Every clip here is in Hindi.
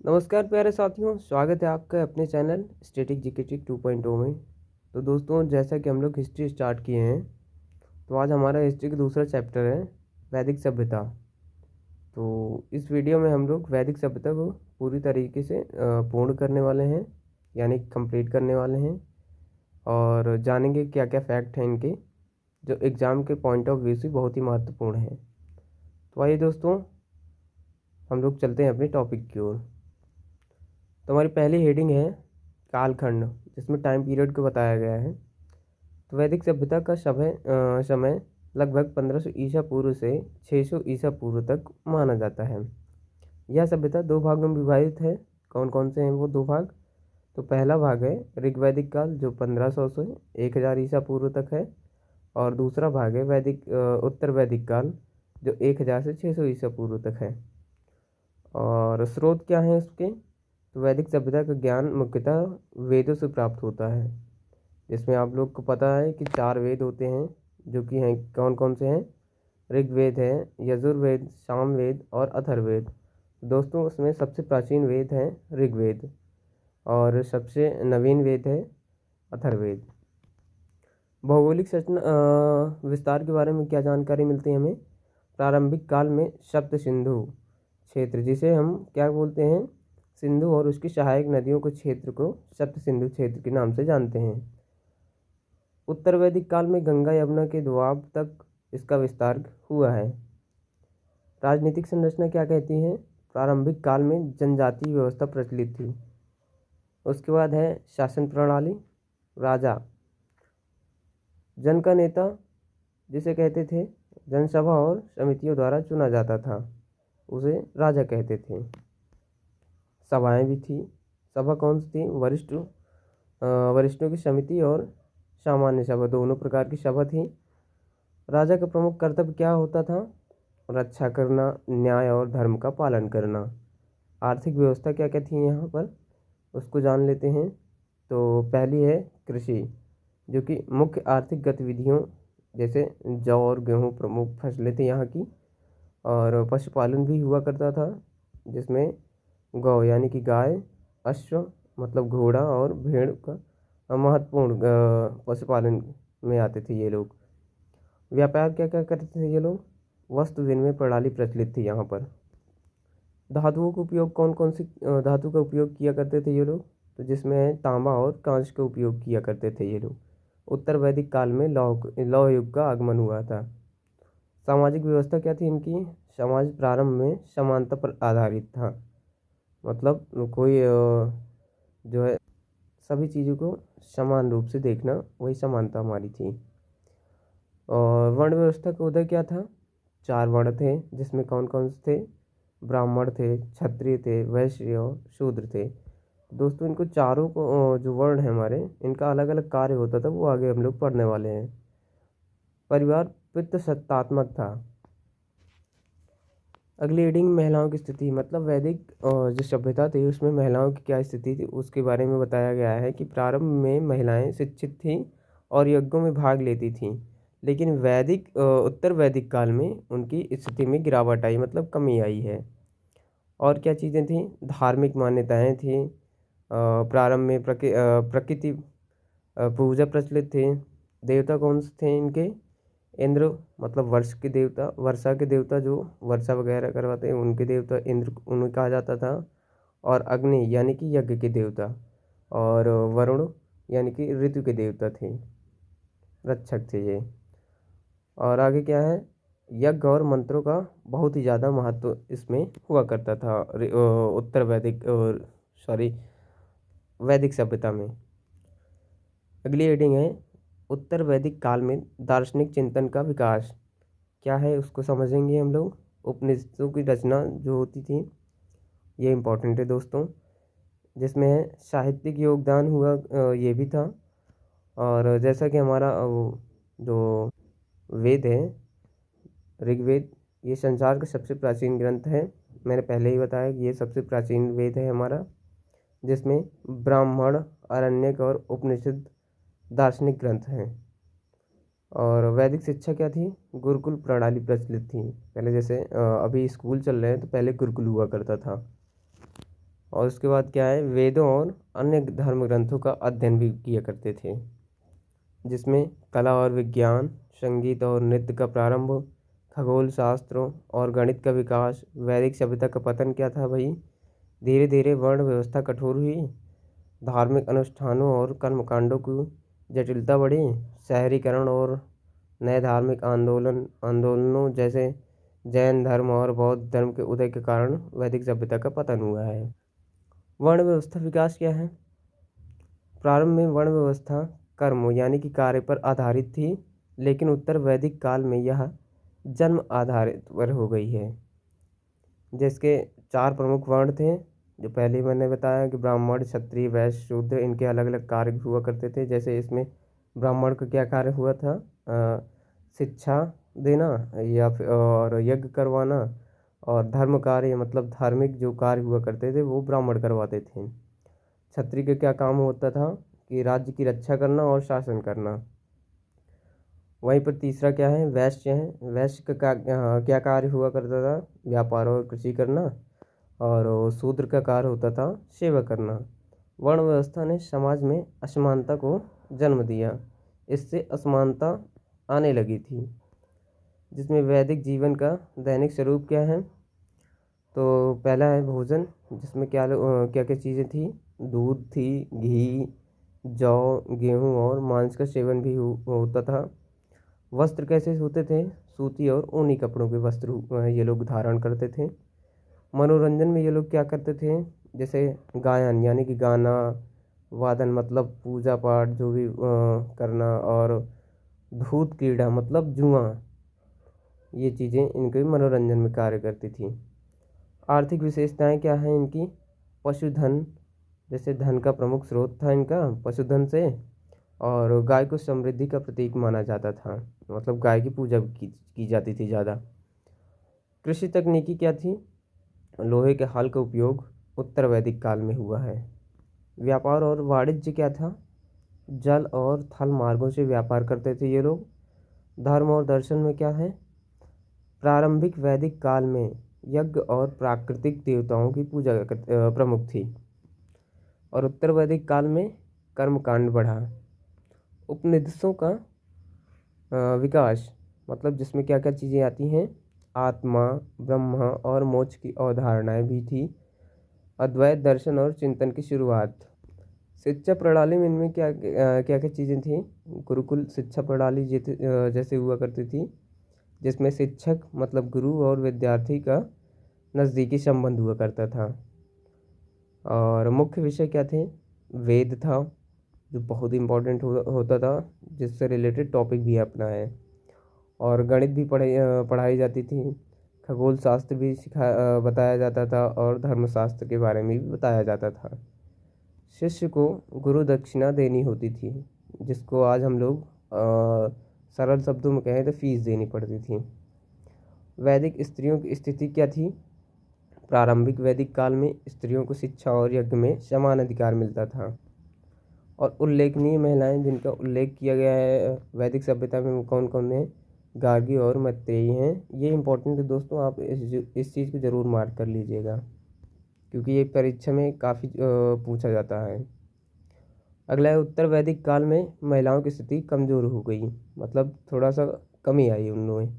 नमस्कार प्यारे साथियों, स्वागत है आपका अपने चैनल स्टैटिक जीके 2.0 में। तो दोस्तों, जैसा कि हम लोग हिस्ट्री स्टार्ट किए हैं, तो आज हमारा हिस्ट्री का दूसरा चैप्टर है वैदिक सभ्यता। तो इस वीडियो में हम लोग वैदिक सभ्यता को पूरी तरीके से पूर्ण करने वाले हैं, यानी कंप्लीट करने वाले हैं, और जानेंगे क्या क्या फैक्ट हैं इनके, जो एग्ज़ाम के पॉइंट ऑफ व्यू से बहुत ही महत्वपूर्ण है। तो आइए दोस्तों, हम लोग चलते हैं अपने टॉपिक की ओर। तो हमारी पहली हेडिंग है कालखंड, जिसमें टाइम पीरियड को बताया गया है। तो वैदिक सभ्यता का समय लगभग 1500 ईसा पूर्व से 600 ईसा पूर्व तक माना जाता है। यह सभ्यता दो भागों में विभाजित है। कौन कौन से हैं वो दो भाग? तो पहला भाग है ऋग्वैदिक काल, जो 1500 से 1000 ईसा पूर्व तक है, और दूसरा भाग है उत्तर वैदिक काल, जो 1000 से 600 ईसा पूर्व तक है। और स्रोत क्या है उसके? तो वैदिक सभ्यता का ज्ञान मुख्यतः वेदों से प्राप्त होता है, जिसमें आप लोग को पता है कि 4 वेद होते हैं, जो कि हैं कौन कौन से हैं? ऋग्वेद है, यजुर्वेद, सामवेद और अथर्ववेद। दोस्तों, उसमें सबसे प्राचीन वेद है ऋग्वेद, और सबसे नवीन वेद है अथर्ववेद। भौगोलिक विस्तार के बारे में क्या जानकारी मिलती है हमें? प्रारंभिक काल में सप्त सिंधु क्षेत्र, जिसे हम क्या बोलते हैं? सिंधु और उसकी सहायक नदियों के क्षेत्र को सप्त सिंधु क्षेत्र के नाम से जानते हैं। उत्तर वैदिक काल में गंगा यमुना के दोआब तक इसका विस्तार हुआ है। राजनीतिक संरचना क्या कहती है? प्रारंभिक काल में जनजातीय व्यवस्था प्रचलित थी। उसके बाद है शासन प्रणाली। राजा जन का नेता, जिसे कहते थे, जनसभा और समितियों द्वारा चुना जाता था, उसे राजा कहते थे। सभाएं भी थी। सभा कौन सी थी? वरिष्ठों की समिति और सामान्य सभा, दोनों प्रकार की सभा थी। राजा का प्रमुख कर्तव्य क्या होता था? रक्षा करना, न्याय और धर्म का पालन करना। आर्थिक व्यवस्था क्या क्या थी यहाँ पर, उसको जान लेते हैं। तो पहली है कृषि, जो कि मुख्य आर्थिक गतिविधियों जैसे जौ और गेहूँ प्रमुख फसलें थी यहाँ की। और पशुपालन भी हुआ करता था, जिसमें गौ यानी कि गाय, अश्व मतलब घोड़ा और भेड़ का महत्वपूर्ण पशुपालन में आते थे ये लोग। व्यापार क्या क्या करते थे ये लोग? वस्तु विनिमय प्रणाली प्रचलित थी यहाँ पर। धातुओं का उपयोग, कौन कौन सी धातु का उपयोग किया करते थे ये लोग? तो जिसमें तांबा और कांच का उपयोग किया करते थे ये लोग। उत्तर वैदिक काल में लौह युग का आगमन हुआ था। सामाजिक व्यवस्था क्या थी इनकी? समाज प्रारंभ में समानता पर आधारित था, मतलब कोई जो है सभी चीज़ों को समान रूप से देखना, वही समानता हमारी थी। और वर्ण व्यवस्था का उदय क्या था? 4 वर्ण थे, जिसमें कौन कौन से थे? ब्राह्मण थे, क्षत्रिय थे, वैश्य और शूद्र थे। दोस्तों, इनको चारों को जो वर्ण है हमारे, इनका अलग अलग कार्य होता था, वो आगे हम लोग पढ़ने वाले हैं। परिवार पितृसत्तात्मक था। अगली हेडिंग महिलाओं की स्थिति, मतलब वैदिक जो सभ्यता थी उसमें महिलाओं की क्या स्थिति थी उसके बारे में बताया गया है कि प्रारंभ में महिलाएं शिक्षित थीं और यज्ञों में भाग लेती थीं, लेकिन उत्तर वैदिक काल में उनकी स्थिति में गिरावट आई, मतलब कमी आई है। और क्या चीज़ें थीं? धार्मिक मान्यताएं थीं। प्रारंभ में प्रकृति पूजा प्रचलित थी। देवता कौन से थे इनके? इंद्र, मतलब वर्षा के देवता, जो वर्षा वगैरह करवाते हैं उनके देवता इंद्र उन्हें कहा जाता था। और अग्नि यानी कि यज्ञ के देवता, और वरुण यानी कि ऋतु के देवता थे, रक्षक थे ये। और आगे क्या है? यज्ञ और मंत्रों का बहुत ही ज़्यादा महत्व इसमें हुआ करता था उत्तर वैदिक और वैदिक सभ्यता में। अगली हेडिंग है उत्तर वैदिक काल में दार्शनिक चिंतन का विकास। क्या है उसको समझेंगे हम लोग। उपनिषदों की रचना जो होती थी, ये इम्पोर्टेंट है दोस्तों, जिसमें साहित्यिक योगदान हुआ ये भी था। और जैसा कि हमारा जो वेद है ऋग्वेद, ये संसार का सबसे प्राचीन ग्रंथ है। मैंने पहले ही बताया कि ये सबसे प्राचीन वेद है हमारा, जिसमें ब्राह्मण, आरण्यक और उपनिषद दार्शनिक ग्रंथ हैं। और वैदिक शिक्षा क्या थी? गुरुकुल प्रणाली प्रचलित थी। पहले जैसे अभी स्कूल चल रहे हैं, तो पहले गुरुकुल हुआ करता था। और उसके बाद क्या है, वेदों और अन्य धर्म ग्रंथों का अध्ययन भी किया करते थे, जिसमें कला और विज्ञान, संगीत और नृत्य का प्रारंभ, खगोल शास्त्रों और गणित का विकास। वैदिक सभ्यता का पतन क्या था भाई, धीरे धीरे वर्ण व्यवस्था कठोर हुई, धार्मिक अनुष्ठानों और कर्मकांडों की जटिलता बढ़ी, शहरीकरण और नए धार्मिक आंदोलनों जैसे जैन धर्म और बौद्ध धर्म के उदय के कारण वैदिक सभ्यता का पतन हुआ है। वर्ण व्यवस्था विकास क्या है, प्रारंभ में वर्ण व्यवस्था कर्म यानी कि कार्य पर आधारित थी, लेकिन उत्तर वैदिक काल में यह जन्म आधारित पर हो गई है। जिसके 4 प्रमुख वर्ण थे, जो पहले मैंने बताया कि ब्राह्मण, क्षत्रिय, वैश्य, शूद्र, इनके अलग अलग कार्य हुआ करते थे। जैसे इसमें ब्राह्मण का क्या कार्य हुआ था, शिक्षा देना या फिर और यज्ञ करवाना, और धर्म कार्य मतलब धार्मिक जो कार्य हुआ करते थे वो ब्राह्मण करवाते थे। क्षत्रिय का क्या काम होता था कि राज्य की रक्षा करना और शासन करना। वहीं पर तीसरा क्या है, वैश्य है। वैश्य का क्या कार्य हुआ करता था, व्यापार और कृषि करना, और शूद्र का कार्य होता था सेवा करना। वर्ण व्यवस्था ने समाज में असमानता को जन्म दिया, इससे असमानता आने लगी थी। जिसमें वैदिक जीवन का दैनिक स्वरूप क्या है, तो पहला है भोजन, जिसमें क्या क्या क्या चीज़ें थी, दूध थी, घी, जौ, गेहूँ और मांस का सेवन भी होता था। वस्त्र कैसे होते थे, सूती और ऊनी कपड़ों के वस्त्र ये लोग धारण करते थे। मनोरंजन में ये लोग क्या करते थे, जैसे गायन यानी कि गाना, वादन मतलब पूजा पाठ जो भी करना, और धूत क्रीड़ा मतलब जुआ, ये चीज़ें इनके मनोरंजन में कार्य करती थी। आर्थिक विशेषताएं क्या हैं इनकी, पशुधन, जैसे धन का प्रमुख स्रोत था इनका पशुधन से, और गाय को समृद्धि का प्रतीक माना जाता था, मतलब गाय की पूजा की जाती थी ज़्यादा। कृषि तकनीकी क्या थी, लोहे के हल का उपयोग उत्तर वैदिक काल में हुआ है। व्यापार और वाणिज्य क्या था, जल और थल मार्गों से व्यापार करते थे ये लोग। धर्म और दर्शन में क्या है, प्रारंभिक वैदिक काल में यज्ञ और प्राकृतिक देवताओं की पूजा प्रमुख थी, और उत्तर वैदिक काल में कर्मकांड बढ़ा। उपनिषदों का विकास, मतलब जिसमें क्या क्या चीज़ें आती हैं, आत्मा, ब्रह्मा और मोक्ष की अवधारणाएं भी थी। अद्वैत दर्शन और चिंतन की शुरुआत। शिक्षा प्रणाली में इनमें क्या क्या क्या चीज़ें थी, गुरुकुल शिक्षा प्रणाली जैसे हुआ करती थी, जिसमें शिक्षक मतलब गुरु और विद्यार्थी का नज़दीकी संबंध हुआ करता था। और मुख्य विषय क्या थे, वेद था जो बहुत इम्पोर्टेंट होता था, जिससे रिलेटेड टॉपिक भी अपना है, और गणित भी पढ़ाई जाती थी, खगोल शास्त्र भी बताया जाता था, और धर्मशास्त्र के बारे में भी बताया जाता था। शिष्य को गुरु दक्षिणा देनी होती थी, जिसको आज हम लोग सरल शब्दों में कहें तो फीस देनी पड़ती थी। वैदिक स्त्रियों की स्थिति क्या थी, प्रारंभिक वैदिक काल में स्त्रियों को शिक्षा और यज्ञ में समान अधिकार मिलता था। और उल्लेखनीय महिलाएं जिनका उल्लेख किया गया है वैदिक सभ्यता में, वो कौन कौन है, गार्गी और मैत्रेयी हैं। ये इंपॉर्टेंट है दोस्तों, आप इस चीज़ को ज़रूर मार्क कर लीजिएगा, क्योंकि ये परीक्षा में काफ़ी पूछा जाता है। अगला है, उत्तर वैदिक काल में महिलाओं की स्थिति कमज़ोर हो गई, मतलब थोड़ा सा कमी आई उनमें।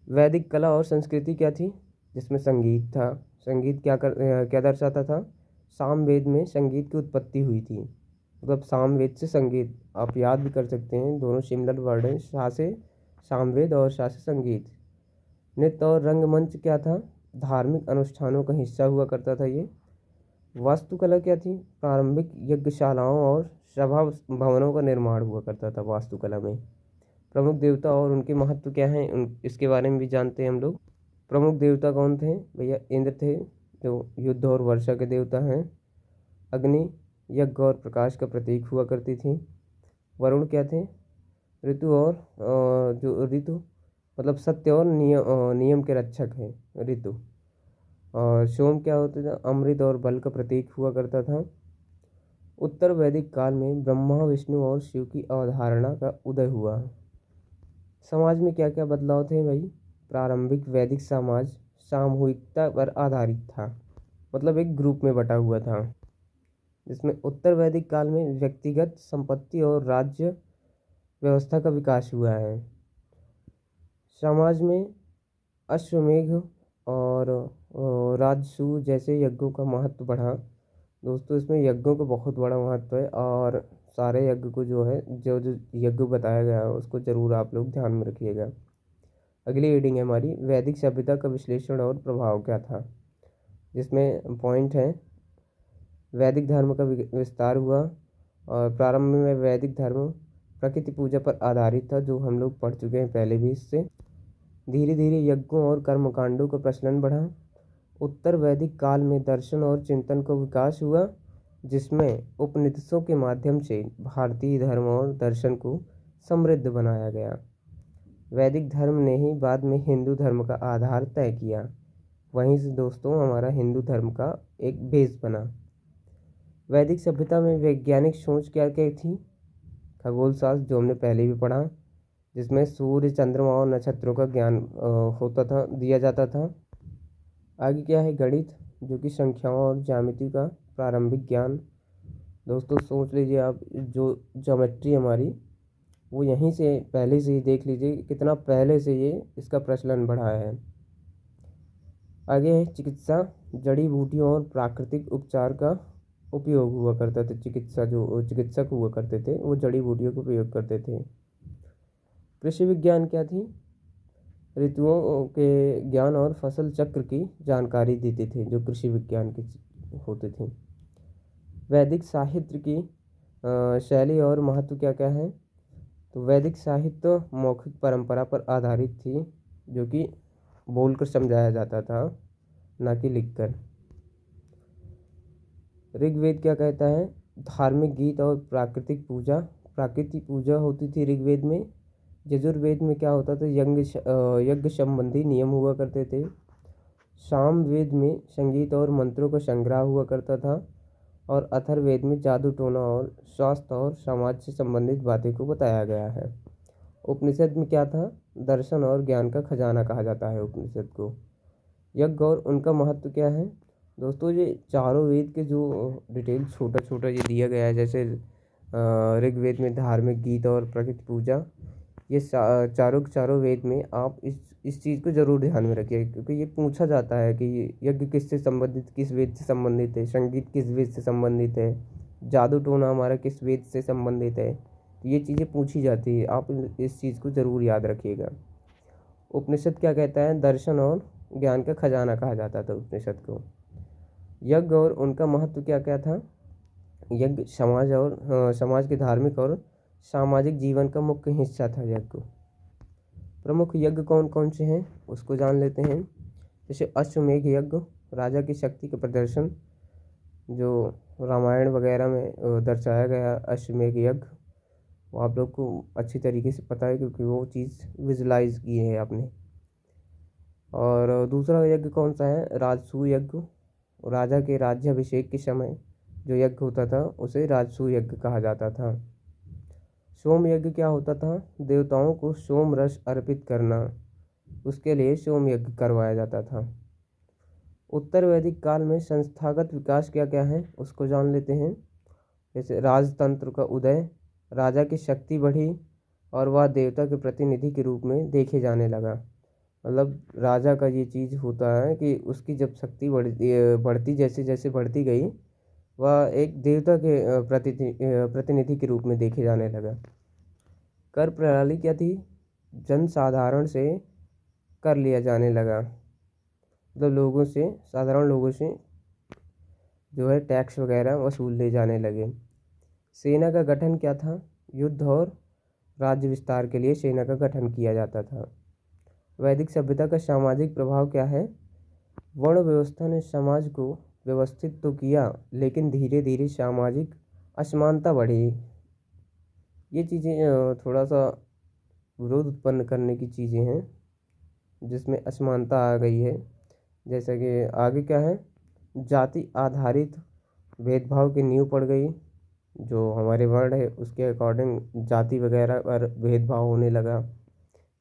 वैदिक कला और संस्कृति क्या थी, जिसमें संगीत था। संगीत क्या दर्शाता था, सामवेद में संगीत की उत्पत्ति हुई थी, मतलब सामवेद से संगीत, आप याद भी कर सकते हैं, दोनों सिमिलर वर्ड हैं, शा से सामवेद और शा से संगीत। नृत्य और रंगमंच क्या था, धार्मिक अनुष्ठानों का हिस्सा हुआ करता था ये। वास्तुकला क्या थी, प्रारंभिक यज्ञशालाओं और सभा भवनों का निर्माण हुआ करता था वास्तुकला में। प्रमुख देवता और उनके महत्व क्या हैं, इसके बारे में भी जानते हैं हम लोग। प्रमुख देवता कौन थे भैया, इंद्र थे जो युद्ध और वर्षा के देवता हैं। अग्नि यज्ञ और प्रकाश का प्रतीक हुआ करती थी। वरुण क्या थे, ऋतु और जो ऋतु मतलब सत्य और नियम के रक्षक हैं ऋतु। और सोम क्या होता था, अमृत और बल का प्रतीक हुआ करता था। उत्तर वैदिक काल में ब्रह्मा, विष्णु और शिव की अवधारणा का उदय हुआ। समाज में क्या क्या बदलाव थे भाई, प्रारंभिक वैदिक समाज सामूहिकता पर आधारित था, मतलब एक ग्रुप में बटा हुआ था, जिसमें उत्तर वैदिक काल में व्यक्तिगत संपत्ति और राज्य व्यवस्था का विकास हुआ है। समाज में अश्वमेध और राजसूय जैसे यज्ञों का महत्व बढ़ा। दोस्तों, इसमें यज्ञों का बहुत बड़ा महत्व है और सारे यज्ञ को जो है, जो जो यज्ञ बताया गया है उसको ज़रूर आप लोग ध्यान में रखिएगा। अगली रीडिंग है हमारी, वैदिक सभ्यता का विश्लेषण और प्रभाव क्या था। जिसमें पॉइंट है, वैदिक धर्म का विस्तार हुआ और प्रारंभ में वैदिक धर्म प्रकृति पूजा पर आधारित था, जो हम लोग पढ़ चुके हैं पहले भी इससे। धीरे धीरे यज्ञों और कर्मकांडों का प्रचलन बढ़ा। उत्तर वैदिक काल में दर्शन और चिंतन का विकास हुआ, जिसमें उपनिषदों के माध्यम से भारतीय धर्म और दर्शन को समृद्ध बनाया गया। वैदिक धर्म ने ही बाद में हिंदू धर्म का आधार तय किया। वहीं से दोस्तों हमारा हिंदू धर्म का एक बेस बना। वैदिक सभ्यता में वैज्ञानिक सोच क्या क्या थी। खगोल शास्त्र, जो हमने पहले भी पढ़ा, जिसमें सूर्य, चंद्रमा और नक्षत्रों का ज्ञान होता था, दिया जाता था। आगे क्या है, गणित, जो कि संख्याओं और ज्यामिति का प्रारंभिक ज्ञान। दोस्तों सोच लीजिए आप, जो ज्योमेट्री हमारी, वो यहीं से पहले से ही देख लीजिए कितना पहले से ये इसका प्रचलन बढ़ा है। आगे है चिकित्सा, जड़ी बूटियों और प्राकृतिक उपचार का उपयोग हुआ करता था। जो चिकित्सक हुआ करते थे वो जड़ी बूटियों का उपयोग करते थे। कृषि विज्ञान क्या थी, ऋतुओं के ज्ञान और फसल चक्र की जानकारी देते थे, जो कृषि विज्ञान के होते थे। वैदिक साहित्य की शैली और महत्व क्या क्या है। तो वैदिक साहित्य मौखिक परंपरा पर आधारित थी, जो कि बोलकर समझाया जाता था, ना कि लिखकर। ऋग्वेद क्या कहता है, धार्मिक गीत और प्राकृतिक पूजा। प्राकृतिक पूजा होती थी ऋग्वेद में। यजुर्वेद में क्या होता था, यज्ञ संबंधी नियम हुआ करते थे। सामवेद में संगीत और मंत्रों का संग्रह हुआ करता था। और अथर्ववेद में जादू टोना और स्वास्थ्य और समाज से संबंधित बातें को बताया गया है। उपनिषद में क्या था, दर्शन और ज्ञान का खजाना कहा जाता है उपनिषद को। यज्ञ और उनका महत्व क्या है। दोस्तों, ये चारों वेद के जो डिटेल छोटा छोटा ये दिया गया है, जैसे ऋग्वेद में धार्मिक गीत और प्रकृति पूजा, ये चारों वेद में आप इस चीज़ को ज़रूर ध्यान में रखिए, क्योंकि ये पूछा जाता है कि यज्ञ किससे संबंधित, किस वेद से संबंधित है, संगीत किस वेद से संबंधित है, जादू टोना हमारा किस वेद से संबंधित है। तो ये चीज़ें पूछी जाती है, आप इस चीज़ को ज़रूर याद रखिएगा। उपनिषद क्या कहता है, दर्शन और ज्ञान का खजाना कहा जाता था उपनिषद को। यज्ञ और उनका महत्व क्या क्या था। यज्ञ समाज के धार्मिक और सामाजिक जीवन का मुख्य हिस्सा था। यज्ञ, प्रमुख यज्ञ कौन कौन से हैं उसको जान लेते हैं। जैसे अश्वमेध यज्ञ, राजा की शक्ति का प्रदर्शन, जो रामायण वगैरह में दर्शाया गया अश्वमेध यज्ञ, वो आप लोग को अच्छी तरीके से पता है, क्योंकि वो चीज़ विजुलाइज की है आपने। और दूसरा यज्ञ कौन सा है, राजसूय यज्ञ। राजा के राज्याभिषेक के समय जो यज्ञ होता था उसे राजसूय यज्ञ कहा जाता था। सोम यज्ञ क्या होता था, देवताओं को सोम रस अर्पित करना, उसके लिए सोम यज्ञ करवाया जाता था। उत्तर वैदिक काल में संस्थागत विकास क्या क्या है उसको जान लेते हैं। जैसे राजतंत्र का उदय, राजा की शक्ति बढ़ी और वह देवता के प्रतिनिधि के रूप में देखे जाने लगा। मतलब राजा का ये चीज़ होता है कि उसकी जब शक्ति बढ़ती जैसे जैसे बढ़ती गई, वह एक देवता के प्रतिनिधि के रूप में देखे जाने लगा। कर प्रणाली क्या थी, जन साधारण से कर लिया जाने लगा। मतलब साधारण लोगों से जो है टैक्स वगैरह वसूलने जाने लगे। सेना का गठन क्या था, युद्ध और राज्य विस्तार के लिए सेना का गठन किया जाता था। वैदिक सभ्यता का सामाजिक प्रभाव क्या है, वर्ण व्यवस्था ने समाज को व्यवस्थित तो किया, लेकिन धीरे धीरे सामाजिक असमानता बढ़ी। ये चीज़ें थोड़ा सा विरोध उत्पन्न करने की चीज़ें हैं, जिसमें असमानता आ गई है। जैसे कि आगे क्या है, जाति आधारित भेदभाव की नींव पड़ गई। जो हमारे वर्ण है उसके अकॉर्डिंग जाति वगैरह पर भेदभाव होने लगा।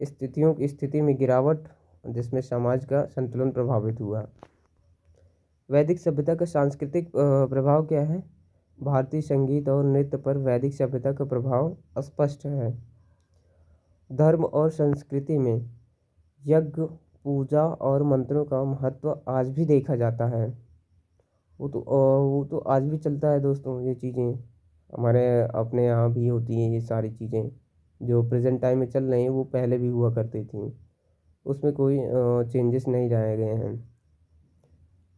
स्थिति में गिरावट, जिसमें समाज का संतुलन प्रभावित हुआ। वैदिक सभ्यता का सांस्कृतिक प्रभाव क्या है? भारतीय संगीत और नृत्य पर वैदिक सभ्यता का प्रभाव स्पष्ट है। धर्म और संस्कृति में यज्ञ, पूजा और मंत्रों का महत्व आज भी देखा जाता है। वो तो आज भी चलता है दोस्तों। ये चीज़ें हमारे अपने यहाँ भी होती हैं। ये सारी चीज़ें जो प्रेजेंट टाइम में चल रही हैं वो पहले भी हुआ करती थी। उसमें कोई चेंजेस नहीं लाए गए हैं।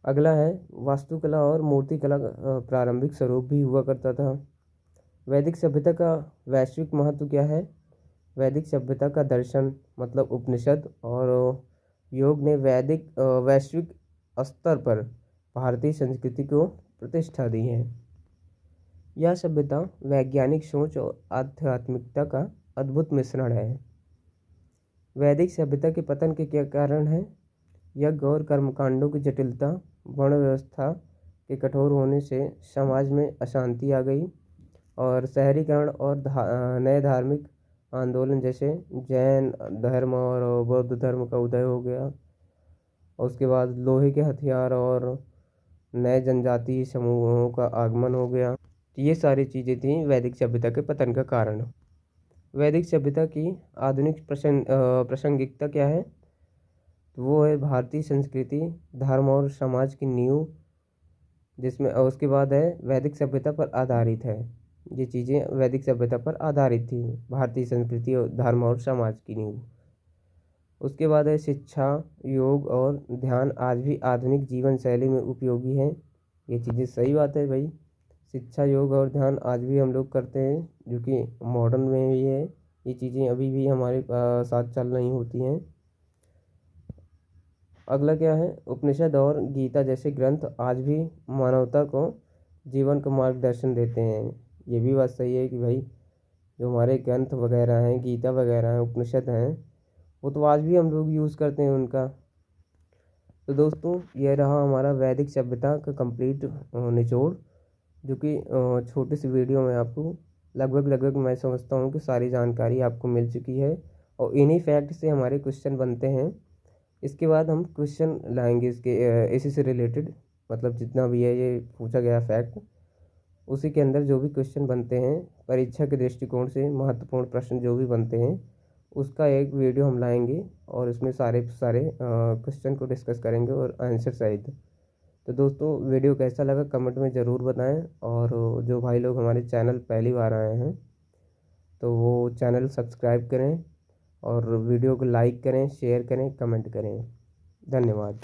अगला है वास्तुकला और मूर्तिकला का प्रारंभिक स्वरूप भी हुआ करता था। वैदिक सभ्यता का वैश्विक महत्व क्या है? वैदिक सभ्यता का दर्शन मतलब उपनिषद और योग ने वैश्विक स्तर पर भारतीय संस्कृति को प्रतिष्ठा दी है। यह सभ्यता वैज्ञानिक सोच और आध्यात्मिकता का अद्भुत मिश्रण है। वैदिक सभ्यता के पतन के क्या कारण हैं? यज्ञ और कर्मकांडों की जटिलता, वर्ण व्यवस्था के कठोर होने से समाज में अशांति आ गई और शहरीकरण और नए धार्मिक आंदोलन जैसे जैन धर्म और बौद्ध धर्म का उदय हो गया। और उसके बाद लोहे के हथियार और नए जनजातीय समूहों का आगमन हो गया। तो ये सारी चीज़ें थी वैदिक सभ्यता के पतन का कारण। वैदिक सभ्यता की आधुनिक प्रासंगिकता क्या है? तो वो है भारतीय संस्कृति, धर्म और समाज की नींव, जिसमें उसके बाद है वैदिक सभ्यता पर आधारित है। ये चीज़ें वैदिक सभ्यता पर आधारित थी, भारतीय संस्कृति और धर्म और समाज की नींव। उसके बाद है शिक्षा, योग और ध्यान आज भी आधुनिक जीवन शैली में उपयोगी है। ये चीज़ें सही बात है भाई। शिक्षा, योग और ध्यान आज भी हम लोग करते हैं, जो कि मॉडर्न में भी है। ये चीज़ें अभी भी हमारे साथ चल रही होती हैं। अगला क्या है? उपनिषद और गीता जैसे ग्रंथ आज भी मानवता को जीवन का मार्गदर्शन देते हैं। ये भी बात सही है कि भाई जो हमारे ग्रंथ वगैरह हैं, गीता वगैरह हैं, उपनिषद हैं, वो तो आज भी हम लोग यूज़ करते हैं उनका। तो दोस्तों ये रहा हमारा वैदिक सभ्यता का कंप्लीट निचोड़, जो कि छोटी सी वीडियो में आपको लगभग मैं समझता हूँ कि सारी जानकारी आपको मिल चुकी है और इन्हीं फैक्ट से हमारे क्वेश्चन बनते हैं। इसके बाद हम क्वेश्चन लाएंगे इसी से रिलेटेड, मतलब जितना भी है ये पूछा गया फैक्ट, उसी के अंदर जो भी क्वेश्चन बनते हैं परीक्षा के दृष्टिकोण से महत्वपूर्ण प्रश्न जो भी बनते हैं, उसका एक वीडियो हम लाएंगे और इसमें सारे क्वेश्चन को डिस्कस करेंगे और आंसर सहित। तो दोस्तों वीडियो कैसा लगा कमेंट में ज़रूर बताएं, और जो भाई लोग हमारे चैनल पहली बार आए हैं तो वो चैनल सब्सक्राइब करें और वीडियो को लाइक करें, शेयर करें, कमेंट करें। धन्यवाद।